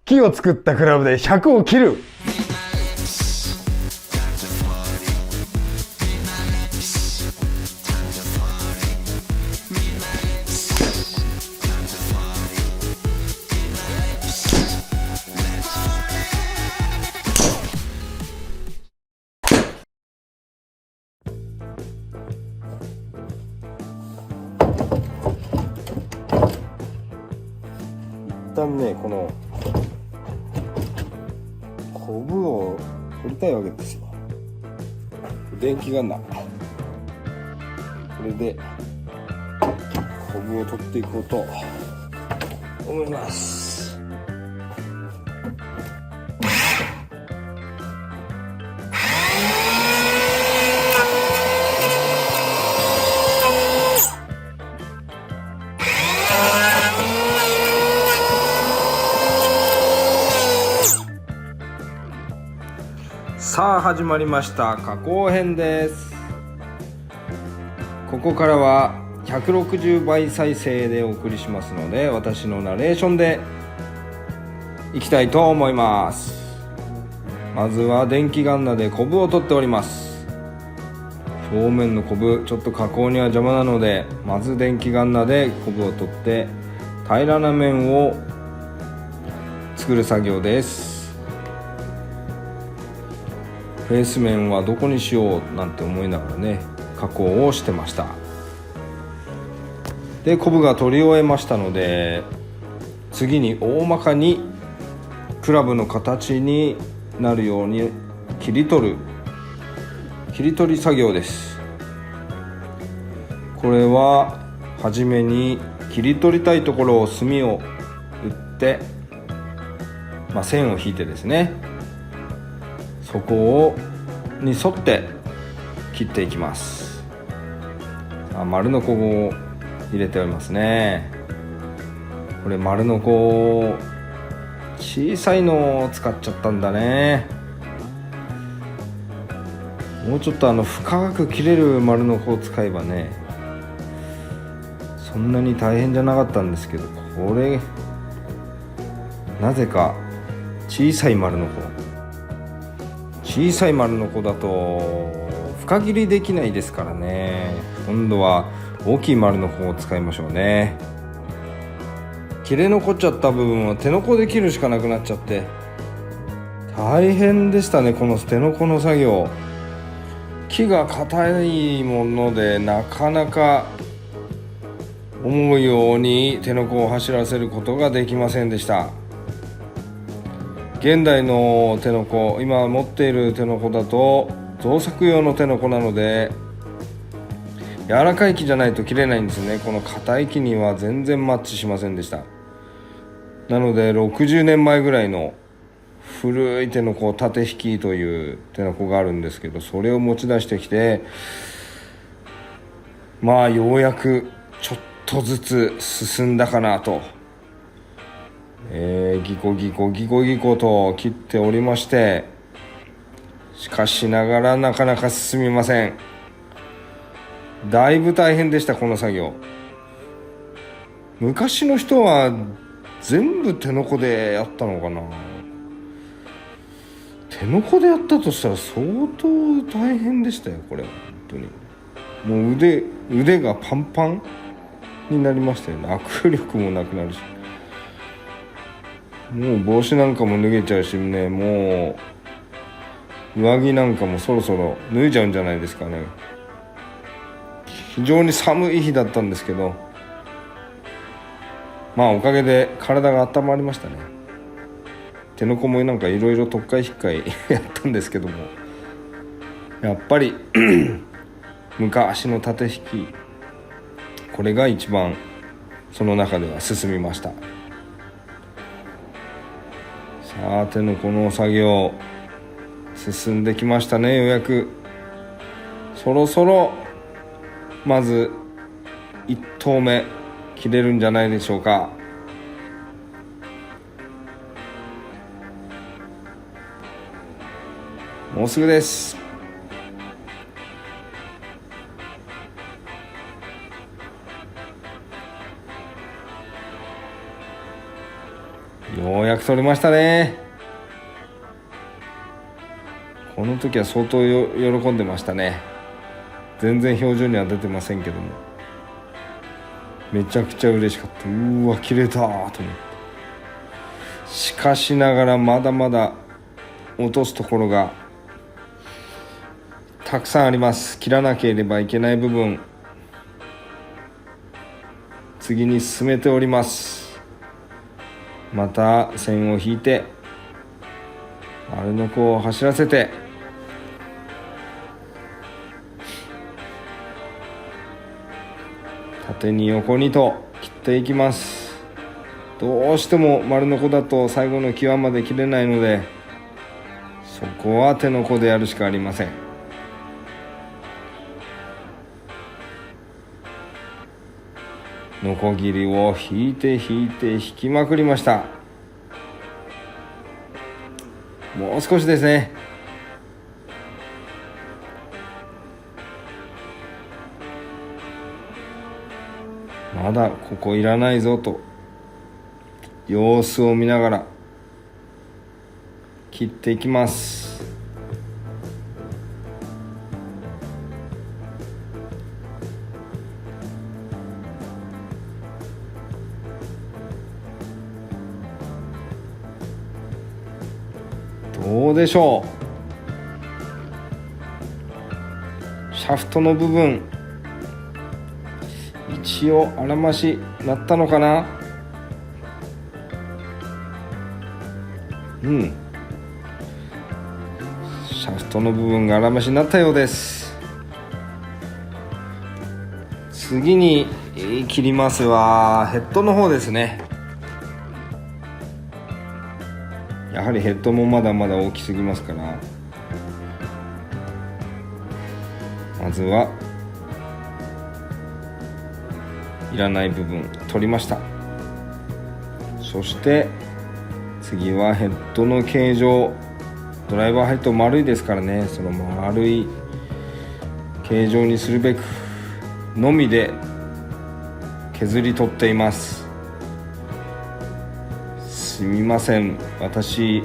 木を作ったクラブで100を切る。一旦ね、このコブを取りたいわけですよ。電気がな。これでコブを取っていこうと思います。さあ始まりました加工編です。ここからは160倍再生でお送りしますので、私のナレーションでいきたいと思います。まずは電気ガンナでコブを取っております。表面のコブちょっと加工には邪魔なので、まず電気ガンナでコブを取って平らな面を作る作業です。フェース面はどこにしようなんて思いながらね、加工をしてました。でコブが取り終えましたので、次に大まかにクラブの形になるように切り取り作業です。これははじめに切り取りたいところを墨を打って、線を引いてですね、そこに沿って切っていきます。丸のこを入れておりますね。これ丸のこ小さいのを使っちゃったんだね。もうちょっと深く切れる丸のこを使えばね、そんなに大変じゃなかったんですけど、これなぜか小さい丸のこだと深切りできないですからね。今度は大きい丸のこを使いましょうね。切れ残っちゃった部分は手のこで切るしかなくなっちゃって大変でしたね、この手のこの作業。木が硬いものでなかなか思うように手のこを走らせることができませんでした。現代の手のこ、今持っている手のこだと造作用の手のこなので、柔らかい木じゃないと切れないんですね。この硬い木には全然マッチしませんでした。なので60年前ぐらいの古い手のこ、縦引きという手のこがあるんですけど、それを持ち出してきて、ようやくちょっとずつ進んだかなと、ギコギコと切っておりまして、しかしながらなかなか進みません。だいぶ大変でした、この作業。昔の人は全部手のこでやったのかな。手のこでやったとしたら相当大変でしたよ、これは本当に。もう腕がパンパンになりましたよね。握力もなくなるし、もう帽子なんかも脱げちゃうしね、もう上着なんかもそろそろ脱いじゃうんじゃないですかね。非常に寒い日だったんですけど、おかげで体が温まりましたね。手のこもなんかいろいろ特会引っかいやったんですけども、やっぱり昔の縦引き、これが一番その中では進みました。さあ手のこの作業進んできましたね。ようやくそろそろまず1投目切れるんじゃないでしょうか。もうすぐです。ようやく取れましたね。この時は相当喜んでましたね。全然表情には出てませんけども、めちゃくちゃ嬉しかった。うわ切れたと思って。しかしながらまだまだ落とすところがたくさんあります。切らなければいけない部分、次に進めております。また線を引いて丸の子を走らせて、縦に横にと切っていきます。どうしても丸の子だと最後の際まで切れないので、そこは手の子でやるしかありません。ノコギリを引いて引きまくりました。もう少しですね。まだここいらないぞと様子を見ながら切っていきます。どうでしょう。シャフトの部分一応あらましなったのかな。シャフトの部分があらましになったようです。次に切りますはヘッドの方ですね。やはりヘッドもまだまだ大きすぎますから、まずはいらない部分取りました。そして次はヘッドの形状、ドライバーヘッド丸いですからね、その丸い形状にするべくのみで削り取っています。すみません、私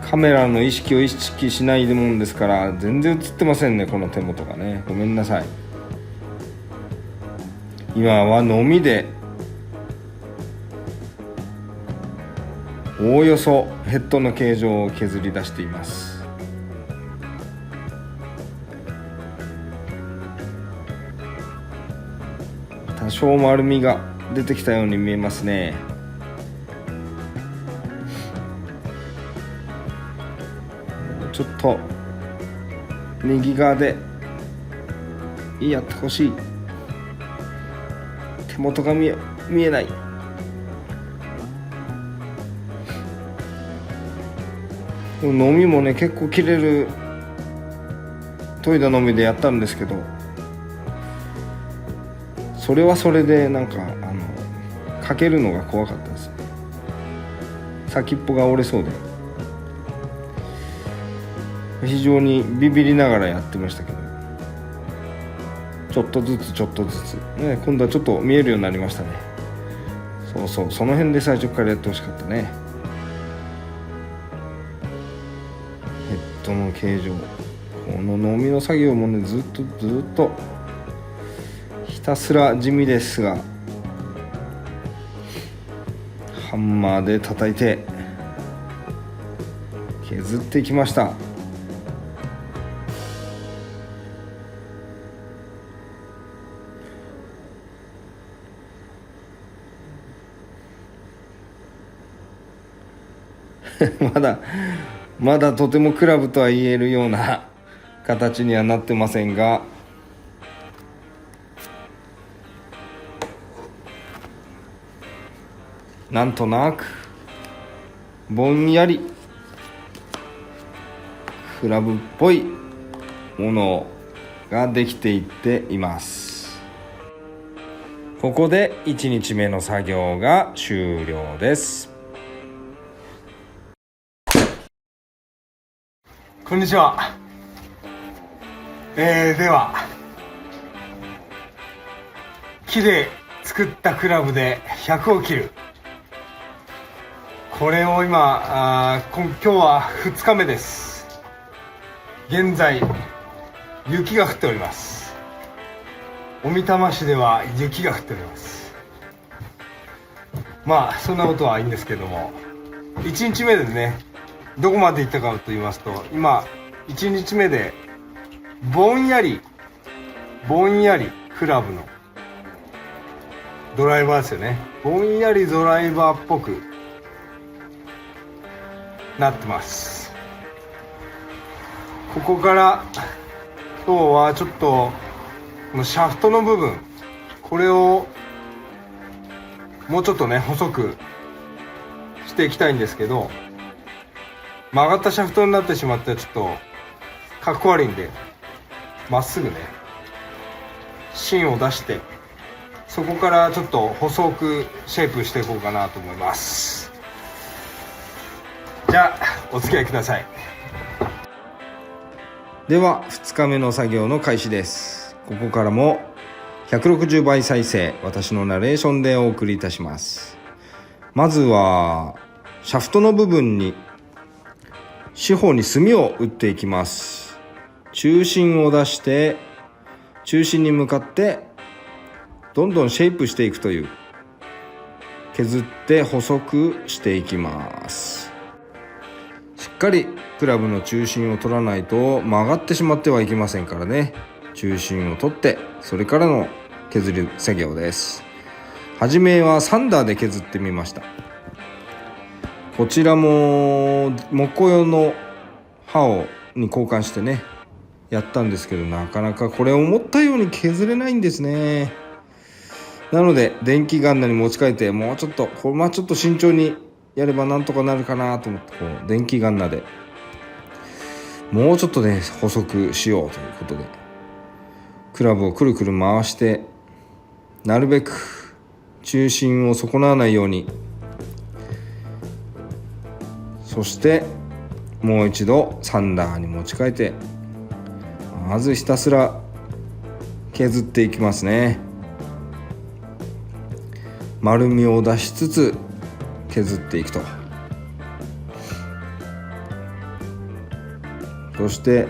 カメラの意識を意識しないもんですから全然映ってませんね、この手元がね。ごめんなさい。今はのみでおおよそヘッドの形状を削り出しています。多少丸みが出てきたように見えますね。ちょっと右側でやってほしい。手元が見えない。のみもね結構切れる研いだのみでやったんですけど、それはそれでなんかかけるのが怖かったですね。先っぽが折れそうで非常にビビりながらやってましたけど、ちょっとずつね、今度はちょっと見えるようになりましたね。その辺で最初からやってほしかったね。ヘッドの形状、こののみの作業もねずっとひたすら地味ですが、ハンマーで叩いて削っていきました。まだとてもクラブとは言えるような形にはなってませんが、なんとなくぼんやりクラブっぽいものができていっています。ここで1日目の作業が終了です。こんにちは。では木で作ったクラブで100を切るこれを今今日は2日目です。現在雪が降っております。小美玉市では雪が降っております。まあそんなことはいいんですけども、1日目でねどこまで行ったかと言いますと、今1日目でぼんやりクラブのドライバーですよね。ぼんやりドライバーっぽくなってます。ここから今日はちょっとこのシャフトの部分、これをもうちょっとね細くしていきたいんですけど、曲がったシャフトになってしまってちょっとかっこ悪いんで、まっすぐね芯を出して、そこからちょっと細くシェイプしていこうかなと思います。じゃあお付き合いください。では2日目の作業の開始です。ここからも160倍再生、私のナレーションでお送りいたします。まずはシャフトの部分に四方に墨を打っていきます。中心を出して中心に向かってどんどんシェイプしていくという、削って細くしていきます。しっかりクラブの中心を取らないと曲がってしまってはいけませんからね。中心を取ってそれからの削る作業です。はじめはサンダーで削ってみました。こちらも木工用の刃に交換してねやったんですけど、なかなかこれ思ったように削れないんですね。なので電気ガンナに持ち替えて、もうちょっとちょっと慎重にやればなんとかなるかなと思って、こう電気ガンナでもうちょっとね細くしようということで、クラブをくるくる回してなるべく中心を損なわないように、そしてもう一度サンダーに持ち替えて、まずひたすら削っていきますね。丸みを出しつつ削っていくと。そして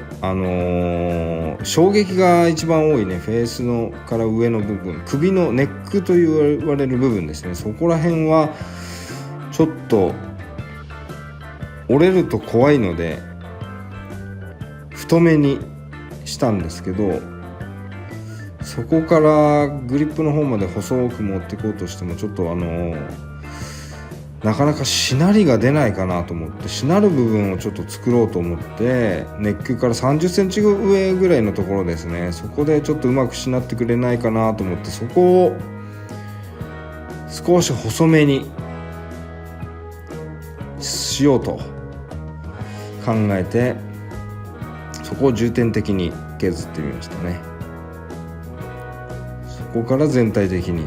衝撃が一番多いね、フェースのから上の部分、首のネックと言われる部分ですね。そこら辺はちょっと折れると怖いので太めにしたんですけど、そこからグリップの方まで細く持っていこうとしてもちょっとなかなかしなりが出ないかなと思って、しなる部分をちょっと作ろうと思って、ネックから30センチ上ぐらいのところですね、そこでちょっとうまくしなってくれないかなと思って、そこを少し細めにしようと考えて、そこを重点的に削ってみましたね。そこから全体的に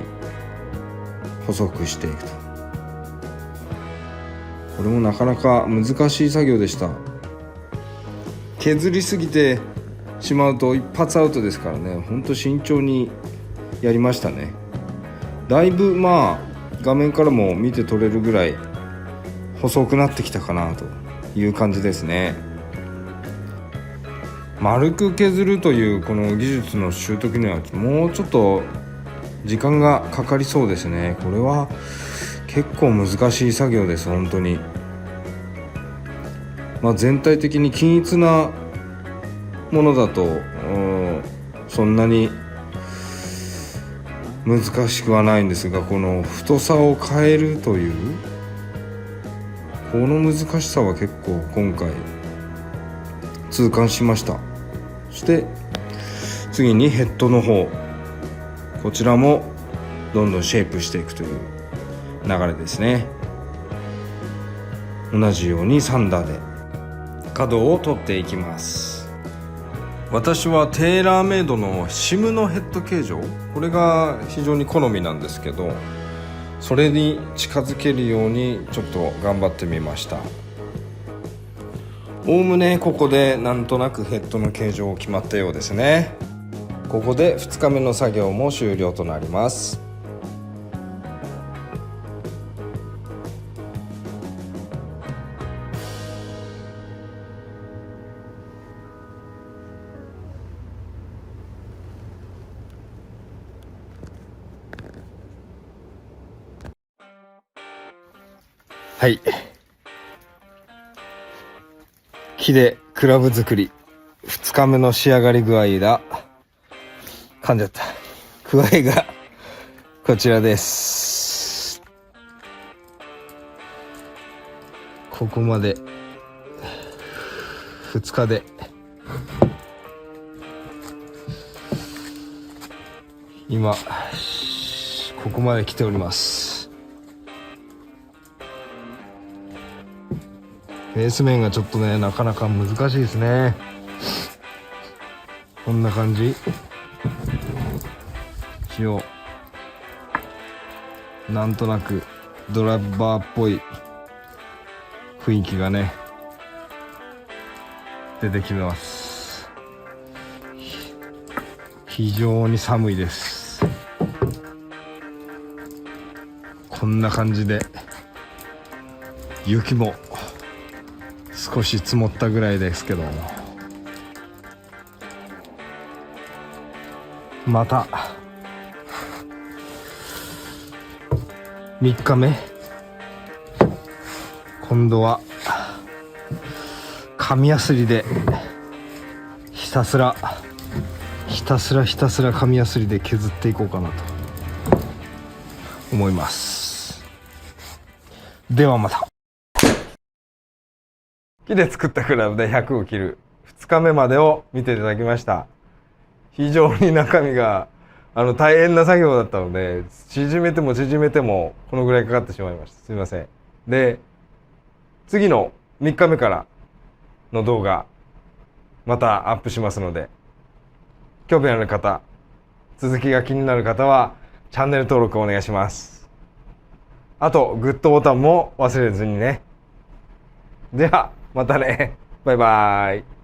細くしていくと。これもなかなか難しい作業でした。削りすぎてしまうと一発アウトですからね、ほんと慎重にやりましたね。だいぶ画面からも見て取れるぐらい細くなってきたかなという感じですね。丸く削るというこの技術の習得にはもうちょっと時間がかかりそうですね。これは結構難しい作業です本当に。全体的に均一なものだとそんなに難しくはないんですが、この太さを変えるというこの難しさは結構今回痛感しました。そして次にヘッドの方、こちらもどんどんシェイプしていくという流れですね。同じようにサンダーで角を取っていきます。私はテーラーメイドのシムのヘッド形状、これが非常に好みなんですけど、それに近づけるようにちょっと頑張ってみました。おおむねここでなんとなくヘッドの形状決まったようですね。ここで2日目の作業も終了となります。はい。木でクラブ作り。2日目の仕上がり具合だ。噛んじゃった。具合がこちらです。ここまで2日で今ここまで来ております。ベース面がちょっとねなかなか難しいですね。こんな感じ。一応なんとなくドライバーっぽい雰囲気がね出てきます。非常に寒いです。こんな感じで雪も少し積もったぐらいですけども、また3日目、今度は紙やすりでひたすら紙やすりで削っていこうかなと思います。ではまた。木で作ったクラブで100を切る2日目までを見ていただきました。非常に中身が大変な作業だったので、縮めてもこのぐらいかかってしまいました。すみません。で、次の3日目からの動画またアップしますので、興味ある方、続きが気になる方はチャンネル登録お願いします。あとグッドボタンも忘れずにね。ではまたね。バイバーイ。